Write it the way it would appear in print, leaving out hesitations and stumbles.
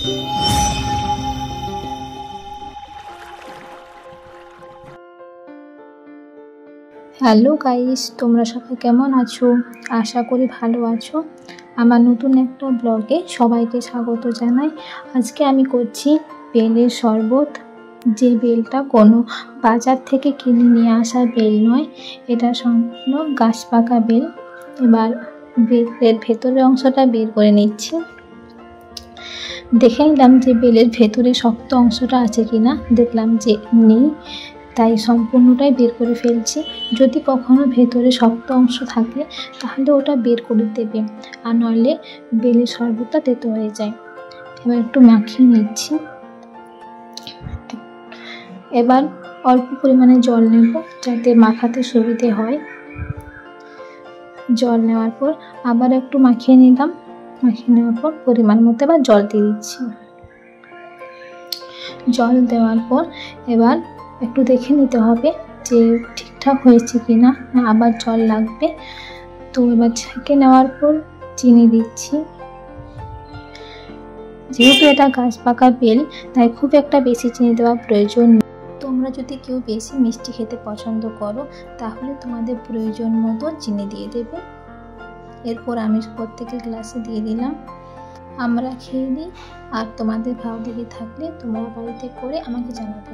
Hello guys, তোমরা সবাই কেমন আছো? আশা করি ভালো আছো। আমার নতুন একটা ব্লগে সবাইকে স্বাগত জানাই। আজকে আমি করছি বেলের শরবত। যে বেলটা কোনো বাজার থেকে কিনে নিয়ে আসা বেল নয়, এটা সম্পূর্ণ গাছ পাকা বেল। এবার বেলের ভেতরের অংশটা বের করে নিচ্ছি। দেখে নিলাম যে বেলের ভেতরে শক্ত অংশটা আছে কিনা, দেখলাম যে নেই, তাই সম্পূর্ণটাই বের করে ফেলছি। যদি কখনো ভেতরে শক্ত অংশ থাকে তাহলে ওটা বের করে দেবে, আর নইলে বেলের শরবতটা তেতো হয়ে যায়। এবার একটু মাখিয়ে নিচ্ছি। এবার অল্প পরিমাণে জল নেব যাতে মাখাতে সুবিধে হয়। জল নেওয়ার পর আবার একটু মাখিয়ে নিলাম। মাখিয়ে নেওয়ার পর পরিমাণ মতো এবার জল দিয়ে দিচ্ছি। জল দেওয়ার পর এবার একটু দেখে নিতে হবে যে ঠিকঠাক হয়েছে কিনা, না আবার জল লাগবে। তো এবার ছেঁকে নেওয়ার পর চিনি দিচ্ছি। যেহেতু এটা গাছ পাকা বেল, তাই খুব একটা বেশি চিনি দেওয়ার প্রয়োজন নেই। তোমরা যদি কেউ বেশি মিষ্টি খেতে পছন্দ করো তাহলে তোমাদের প্রয়োজন মতো চিনি দিয়ে দেবে। এরপর আমি প্রত্যেকের গ্লাসে দিয়ে দিলাম। আমরা খেয়ে নিই, আর তোমাদের ভালো লেগে থাকলে তোমরা বাড়িতে করে আমাকে জানাবে।